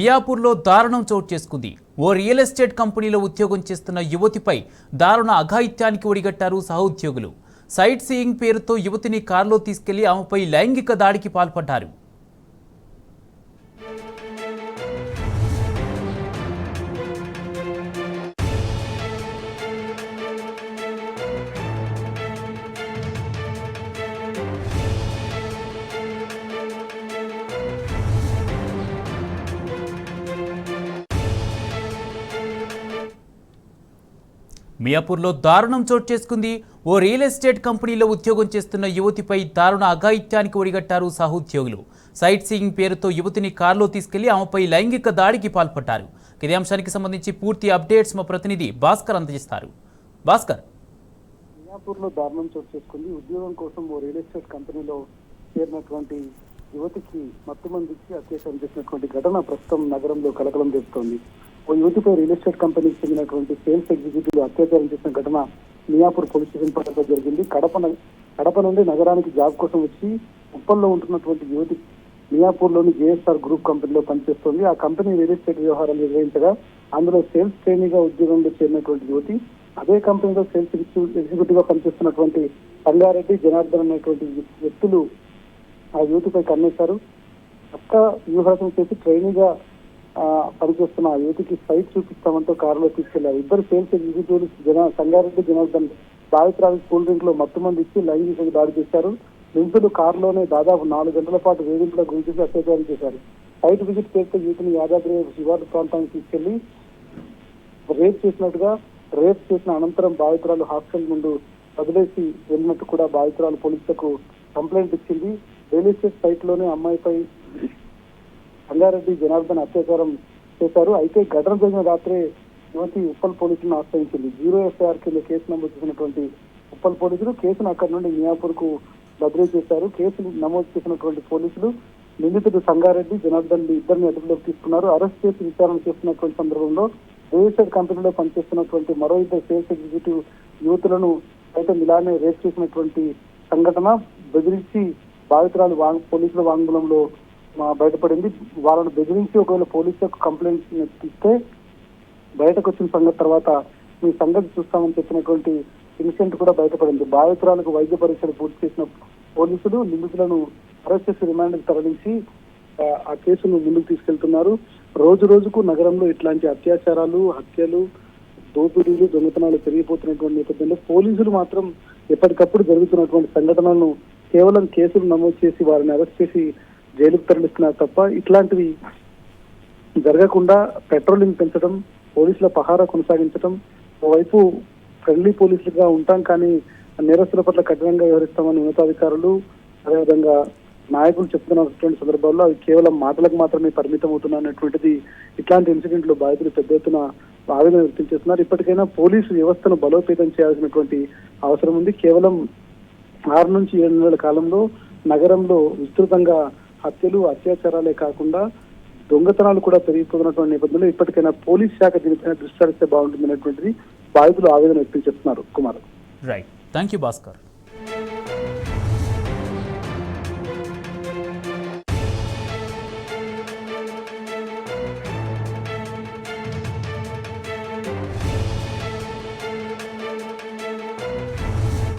మియాపూర్లో దారుణం చోటు చేసుకుంది. ఓ రియల్ ఎస్టేట్ కంపెనీలో ఉద్యోగం చేస్తున్న యువతిపై దారుణ అఘాయిత్యానికి ఒడిగట్టారు సహోద్యోగులు. సైట్ సీయింగ్ పేరుతో యువతిని కారులో తీసుకెళ్లి ఆమెపై లైంగిక దాడికి పాల్పడ్డారు. మియాపూర్లో దారుణం చోటు చేసుకుంది. ఓ రియల్ ఎస్టేట్ కంపెనీలో ఉద్యోగం చేస్తున్న యువతిపై దారుణ అఘాయిత్యానికి ఒడిగట్టారు సహోద్యోగులు. సైట్ సీయింగ్ పేరుతో యువతిని కారులో తీసుకెళ్లి ఆమెపై లైంగిక దాడికి పాల్పడ్డారు. ఇదే అంశానికి సంబంధించి పూర్తి అప్డేట్స్ మా ప్రతినిధి భాస్కర్ అందజేస్తారు. భాస్కర్, మియాపూర్లో దారుణం చోటు చేసుకుంది. ఉద్యోగం కోసం ఓ రియల్ ఎస్టేట్ కంపెనీలో చేరినటువంటి యువతికి మత్తుమందికి అత్యాచారం చేసినటువంటి ఘటన ప్రస్తుతం నగరంలో కలకలం రేపుతోంది. ఓ యువతిపై రియల్ ఎస్టేట్ కంపెనీకి చెందినటువంటి సేల్స్ ఎగ్జిక్యూటివ్ అత్యాచారం చేసిన ఘటన మియాపూర్ పోలీస్ స్టేషన్ పరిధిలో జరిగింది. కడప నుండి నగరానికి జాబ్ కోసం వచ్చి ఉప్పల్లో ఉంటున్నటువంటి యువతి మియాపూర్లోని జేఎస్ఆర్ గ్రూప్ కంపెనీలో పనిచేస్తోంది. ఆ కంపెనీ రియల్ ఎస్టేట్ వ్యవహారాలు నిర్వహించగా అందులో సేల్స్ ట్రైనీగా ఉద్యోగంలో చేరినటువంటి యువతి అదే కంపెనీలో సేల్స్ ఎగ్జిక్యూటివ్ గా పనిచేస్తున్నటువంటి సంగారెడ్డి, జనార్దన్ అనేటువంటి వ్యక్తులు ఆ యువతిపై కన్నేశారు. పక్క వ్యూహాసం చేసి ట్రైనీగా పనిచేస్తున్న ఆ యువతికి సైట్ చూపిస్తామంటూ కారులో తీసుకెళ్లారు. ఇద్దరు సేల్స్ ఎగ్జిక్యూటివ్లు సంగారెడ్డి, జనార్దన్ బాధితురాలు కూల్ డ్రింక్ లో మత్తుమంది ఇచ్చి లైంగిక దాడి చేశారు. నిందితులు కారులోనే దాదాపు 4 గంటల పాటు వేధింపులకు గురి చేసి అత్యాచారం చేశారు. సైట్ విజిట్ చేస్తే యువతిని యాదాద్రి శివారు ప్రాంతానికి తీసుకెళ్లి రేప్ చేసిన అనంతరం బాధితురాలు హాస్టల్ ముందు వదిలేసి వెళ్ళినట్టు కూడా బాధితురాలు పోలీసులకు కంప్లైంట్ ఇచ్చింది. రియల్ ఎస్టేట్ సైట్ లోనే అమ్మాయిపై సంగారెడ్డి, జనార్దన్ అత్యాచారం చేశారు. అయితే ఘటన జరిగిన రాత్రే యువతి ఉప్పల్ పోలీసులను ఆశ్రయించింది. 0 ఎఫ్ఐఆర్ కింద కేసు నమోదు చేసినటువంటి ఉప్పల్ పోలీసులు కేసును అక్కడి నుండి మియాపూర్ కు బదిలీ చేశారు. కేసు నమోదు చేసినటువంటి పోలీసులు నిందితుడు సంగారెడ్డి, జనార్దన్ ఇద్దరిని అదుపులోకి తీసుకున్నారు. అరెస్ట్ చేసి విచారణ చేస్తున్నటువంటి సందర్భంలో రియల్ ఎస్టేట్ కంపెనీలో పనిచేస్తున్నటువంటి మరో ఇద్దరు సేల్స్ ఎగ్జిక్యూటివ్ యువతులను అయితే ఇలానే రేప్ చేసినటువంటి సంఘటన బెదిరించి బాధితురాలు పోలీసుల వాంగ్మూలంలో బయటపడింది. వాళ్ళను బెదిరించి ఒకవేళ పోలీసులకు కంప్లైంట్ ఇస్తే బయటకు వచ్చిన సంగతి తర్వాత మీ సంగతి చూస్తామని చెప్పినటువంటి ఇన్సిడెంట్ కూడా బయటపడింది. బాధితురాలకు వైద్య పరీక్షలు పూర్తి చేసిన పోలీసులు నిందితులను అరెస్ట్ చేసి రిమాండ్కి తరలించి ఆ కేసును ముందుకు తీసుకెళ్తున్నారు. రోజు రోజుకు నగరంలో ఇట్లాంటి అత్యాచారాలు, హత్యలు, దోపిడీలు, దొంగతనాలు పెరిగిపోతున్నటువంటి నేపథ్యంలో పోలీసులు మాత్రం ఎప్పటికప్పుడు జరుగుతున్నటువంటి సంఘటనలను కేవలం కేసులు నమోదు చేసి వారిని అరెస్ట్ చేసి జైలుకు తరలిస్తున్నారు తప్ప ఇట్లాంటివి జరగకుండా పెట్రోలింగ్ పెంచడం, పోలీసుల పహారా కొనసాగించడం, ఓవైపు ఫ్రెండ్లీ పోలీసులుగా ఉంటాం కానీ నేరస్తుల పట్ల కఠినంగా వ్యవహరిస్తామని ఉన్నతాధికారులు అదేవిధంగా నాయకులు చెప్తున్నటువంటి సందర్భాల్లో అవి కేవలం మాటలకు మాత్రమే పరిమితం అవుతున్నటువంటిది ఇట్లాంటి ఇన్సిడెంట్లు బాధితులు పెద్ద ఎత్తున ఆవేదన వ్యక్తం చేస్తున్నారు. ఇప్పటికైనా పోలీసు వ్యవస్థను బలోపేతం చేయాల్సినటువంటి అవసరం ఉంది. కేవలం 6 నుంచి 7 నెలల కాలంలో నగరంలో విస్తృతంగా హత్యలు, అత్యాచారాలే కాకుండా దొంగతనాలు కూడా పెరిగిపోతున్నటువంటి నేపథ్యంలో ఇప్పటికైనా పోలీస్ శాఖ దీనిపైన దృష్టి సారిస్తే బాగుంటుంది అనేటువంటిది బాధితులు ఆవేదన వ్యక్తం చేస్తున్నారు. Kumar, right, thank you Bhaskar.